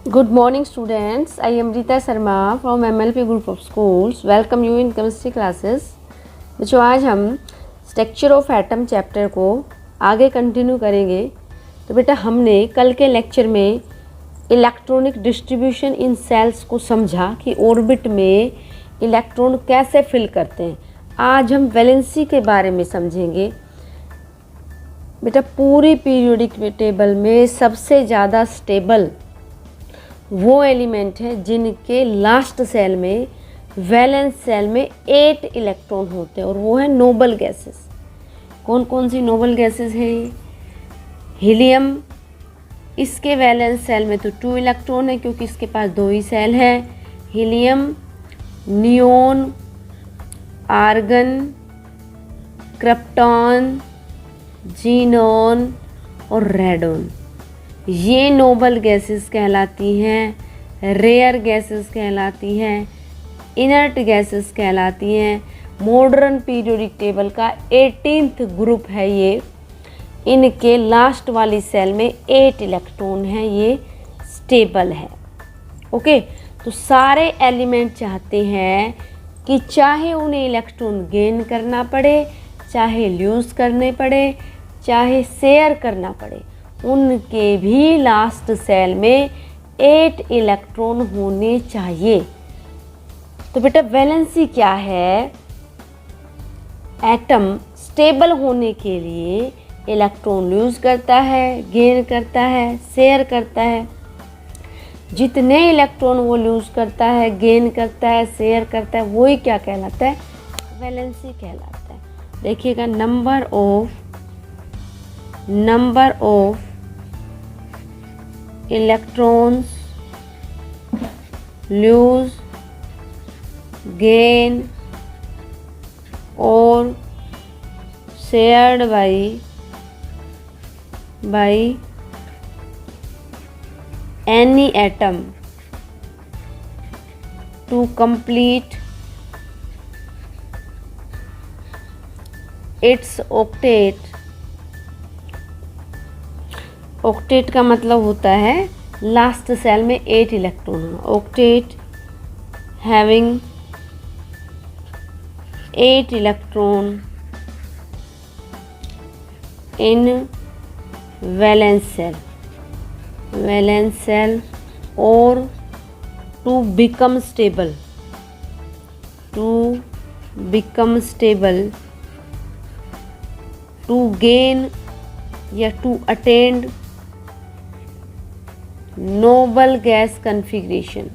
Good morning students, I am Rita Sharma from MLP Group of Schools. Welcome you in chemistry classes. बच्चों आज हम structure of atom chapter को आगे continue करेंगे। तो बेटा हमने कल के लेक्चर में इलेक्ट्रॉनिक डिस्ट्रीब्यूशन इन सेल्स को समझा कि ऑर्बिट में इलेक्ट्रॉन कैसे फिल करते हैं। आज हम वैलेंसी के बारे में समझेंगे। बेटा पूरी पीरियोडिक टेबल में सबसे ज़्यादा स्टेबल वो एलिमेंट है जिनके लास्ट सेल में वैलेंस सेल में 8 इलेक्ट्रॉन होते हैं और वो है नोबल गैसेस। कौन कौन सी नोबल गैसेस हैं? हीलियम, इसके वैलेंस सेल में तो 2 इलेक्ट्रॉन है क्योंकि इसके पास 2 ही सेल हैं। Helium, neon, argon, krypton, xenon और रेडॉन, ये नोबल गैसेस कहलाती हैं। रेयर गैसेस कहलाती हैं, इनर्ट गैसेस कहलाती हैं। मॉडर्न पीरियोडिक टेबल का 18th ग्रुप है ये। इनके लास्ट वाली सेल में 8 इलेक्ट्रॉन हैं, ये स्टेबल है। ओके, तो सारे एलिमेंट चाहते हैं कि चाहे उन्हें इलेक्ट्रॉन गेन करना पड़े, चाहे लूज़ करने पड़े, चाहे शेयर करना पड़े, उनके भी लास्ट सेल में 8 इलेक्ट्रॉन होने चाहिए। तो बेटा वैलेंसी क्या है? एटम स्टेबल होने के लिए इलेक्ट्रॉन लूज करता है, गेन करता है, शेयर करता है। जितने इलेक्ट्रॉन वो लूज करता है, गेन करता है, शेयर करता है, वही क्या कहलाता है? वैलेंसी कहलाता है। देखिएगा, number of electrons lose, gain और shared by any atom to complete its octet. Octet का मतलब होता है लास्ट सेल में 8 इलेक्ट्रॉन होना। Octet having 8 electron in valence shell और to become stable to gain या to attend noble gas configuration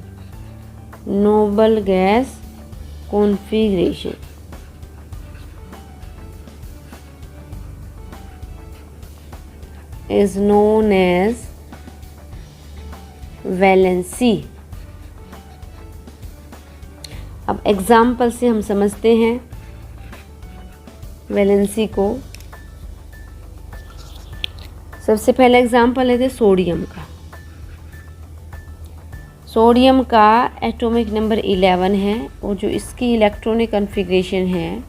is known as valency. अब example से हम समझते हैं वैलेंसी को। सबसे पहला एग्जाम्पल लेते सोडियम का। सोडियम का एटॉमिक नंबर 11 है और जो इसकी इलेक्ट्रॉनिक कॉन्फ़िगरेशन है,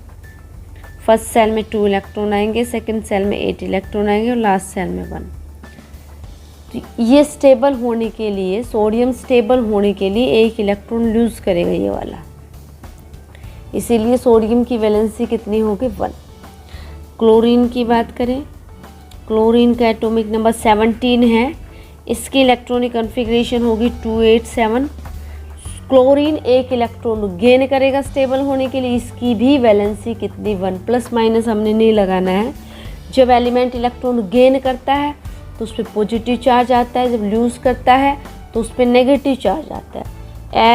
फर्स्ट सेल में 2 इलेक्ट्रॉन आएंगे, सेकंड सेल में 8 इलेक्ट्रॉन आएंगे और लास्ट सेल में 1। तो ये स्टेबल होने के लिए, सोडियम स्टेबल होने के लिए 1 इलेक्ट्रॉन लूज़ करेगा ये वाला, इसीलिए सोडियम की वैलेंसी कितनी होगी? 1। क्लोरीन की बात करें, क्लोरीन का एटॉमिक नंबर 17 है, इसकी इलेक्ट्रॉनिक कॉन्फ़िगरेशन होगी 287। क्लोरीन 1 इलेक्ट्रॉन गेन करेगा स्टेबल होने के लिए, इसकी भी वैलेंसी कितनी? 1। प्लस माइनस हमने नहीं लगाना है। जब एलिमेंट इलेक्ट्रॉन गेन करता है तो उस पर पॉजिटिव चार्ज आता है, जब लूज़ करता है तो उस पर नेगेटिव चार्ज आता है।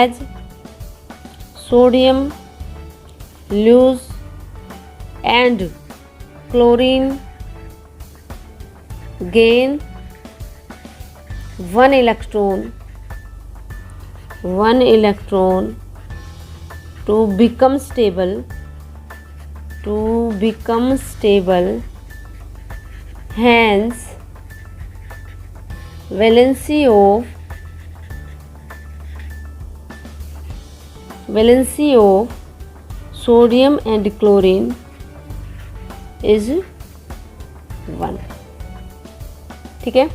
As sodium lose and chlorine gain 1 electron to become stable, hence valency of sodium and chlorine is 1। ठीक है,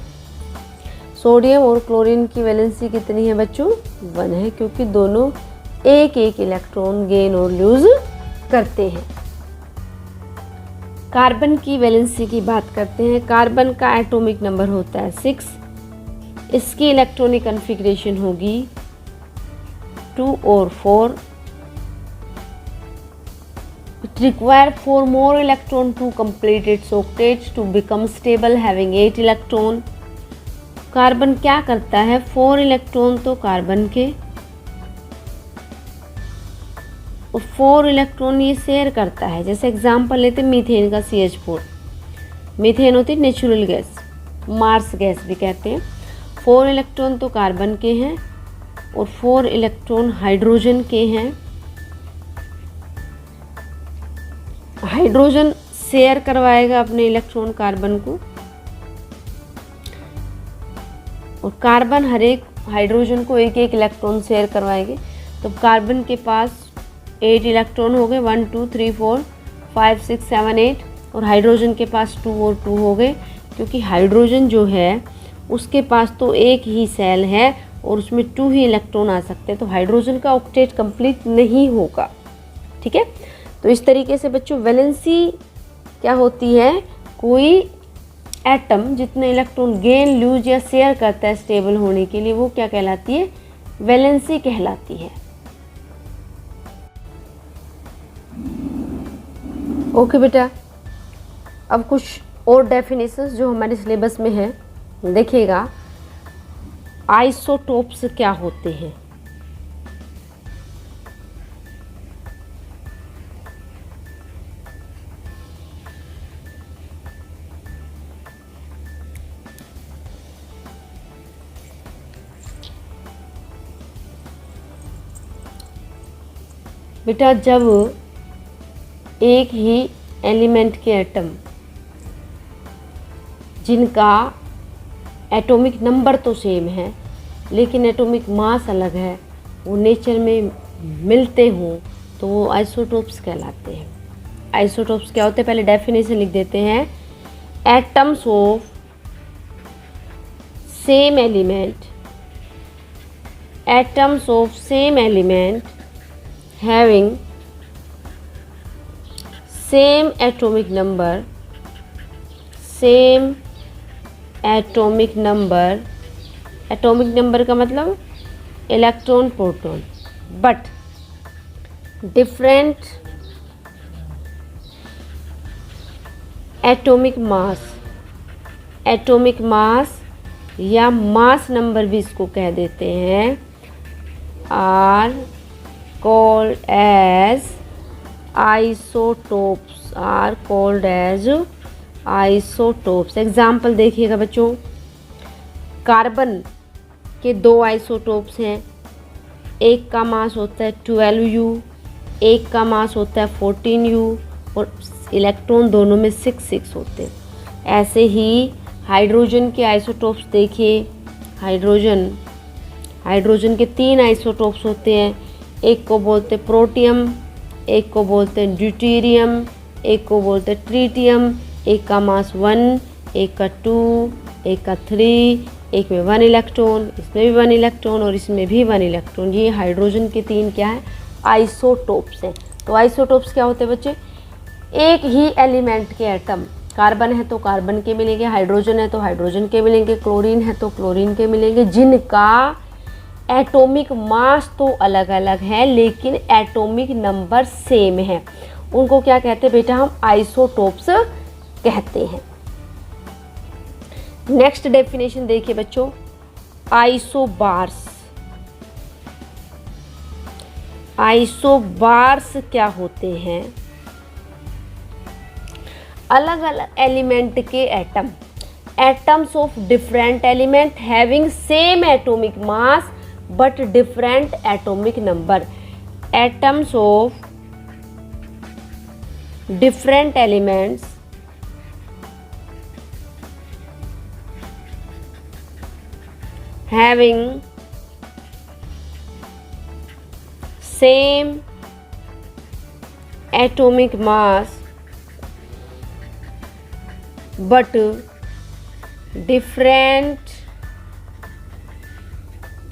सोडियम और क्लोरीन की वैलेंसी कितनी है बच्चों? 1 है, क्योंकि दोनों एक एक इलेक्ट्रॉन गेन और लूज करते हैं। कार्बन की वैलेंसी की बात करते हैं। कार्बन का एटॉमिक नंबर होता है 6। इसकी इलेक्ट्रॉनिक कॉन्फ़िगरेशन होगी 2 और 4। It require 4 more electron to complete its octet to become stable having 8 electron। Carbon क्या करता है? 4 इलेक्ट्रॉन तो कार्बन के और 4 इलेक्ट्रॉन ये शेयर करता है। जैसे एग्जांपल लेते हैं मीथेन का CH4। मीथेन होती है नेचुरल गैस, मार्स गैस भी कहते हैं। 4 इलेक्ट्रॉन तो कार्बन के हैं और 4 इलेक्ट्रॉन हाइड्रोजन के हैं। हाइड्रोजन शेयर करवाएगा अपने इलेक्ट्रॉन कार्बन को, और कार्बन हर एक हाइड्रोजन को एक एक इलेक्ट्रॉन शेयर करवाएंगे। तो कार्बन के पास 8 इलेक्ट्रॉन हो गए, 1 2 3 4 5 6 7 8, और हाइड्रोजन के पास 2 और 2 हो गए, क्योंकि हाइड्रोजन जो है उसके पास तो एक ही सेल है और उसमें 2 ही इलेक्ट्रॉन आ सकते हैं, तो हाइड्रोजन का ऑक्टेट कंप्लीट नहीं होगा। ठीक है, तो इस तरीके से बच्चों वैलेंसी क्या होती है? कोई एटम जितने इलेक्ट्रॉन गेन लूज या शेयर करता है स्टेबल होने के लिए, वो क्या कहलाती है? वैलेंसी कहलाती है। ओके बेटा, अब कुछ और डेफिनेशंस जो हमारे सिलेबस में है देखिएगा। आइसोटोप्स क्या होते हैं? बेटा, जब एक ही एलिमेंट के एटम जिनका एटॉमिक नंबर तो सेम है लेकिन एटॉमिक मास अलग है, वो नेचर में मिलते हों, तो वो आइसोटोप्स कहलाते हैं। आइसोटोप्स क्या होते हैं? पहले डेफिनेशन लिख देते हैं। Atoms of same element, atoms of same element having same atomic number, same atomic number, atomic number का मतलब electron proton, but different atomic mass, atomic mass या मास नंबर भी इसको कह देते हैं, are called as isotopes, are called as isotopes। Example देखिएगा बच्चों, कार्बन के 2 आइसोटोप्स हैं। एक का मास होता है 12U, एक का मास होता है 14U, और इलेक्ट्रॉन दोनों में 6 होते हैं। ऐसे ही हाइड्रोजन के आइसोटोप्स देखिए। हाइड्रोजन के 3 आइसोटोप्स होते हैं। एक को बोलते हैं प्रोटियम, एक को बोलते हैं ड्यूटेरियम, एक को बोलते हैं ट्रीटियम। एक का मास 1, एक का 2, एक का 3, एक में 1 इलेक्ट्रॉन, इसमें भी 1 इलेक्ट्रॉन और इसमें भी 1 इलेक्ट्रॉन। ये हाइड्रोजन के 3 क्या है? आइसोटोप्स हैं। तो आइसोटोप्स क्या होते हैं बच्चे? एक ही एलिमेंट के एटम, कार्बन है तो कार्बन के मिलेंगे, हाइड्रोजन है तो हाइड्रोजन के मिलेंगे, क्लोरीन है तो क्लोरीन के मिलेंगे, जिनका एटॉमिक मास तो अलग अलग है लेकिन एटॉमिक नंबर सेम है। उनको क्या कहते हैं बेटा? हम आइसोटोप्स कहते हैं। नेक्स्ट डेफिनेशन देखिए बच्चों, आइसोबार्स। आइसोबार्स क्या होते हैं? अलग अलग एलिमेंट के atom, atoms of different element having same atomic mass but different atomic number, atoms of different elements having same atomic mass but different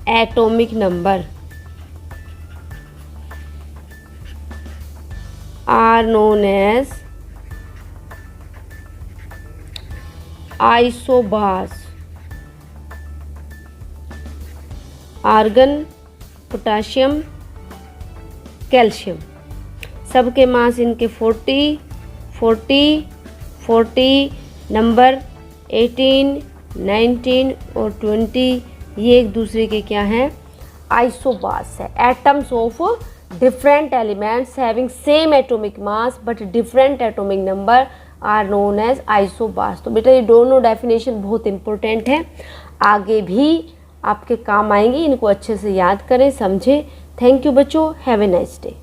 atomic number are known as isobars. Argon, potassium, calcium, सबके mass इनके 40, 40, 40, number 18, 19 और 20 ये एक दूसरे के क्या हैं, isobars है। Atoms of different elements having same atomic mass but different atomic number are known as isobars. तो बेटा ये दोनों डेफिनेशन बहुत इंपॉर्टेंट है, आगे भी आपके काम आएंगे, इनको अच्छे से याद करें, समझें। थैंक यू बच्चों, हैव ए नाइस डे।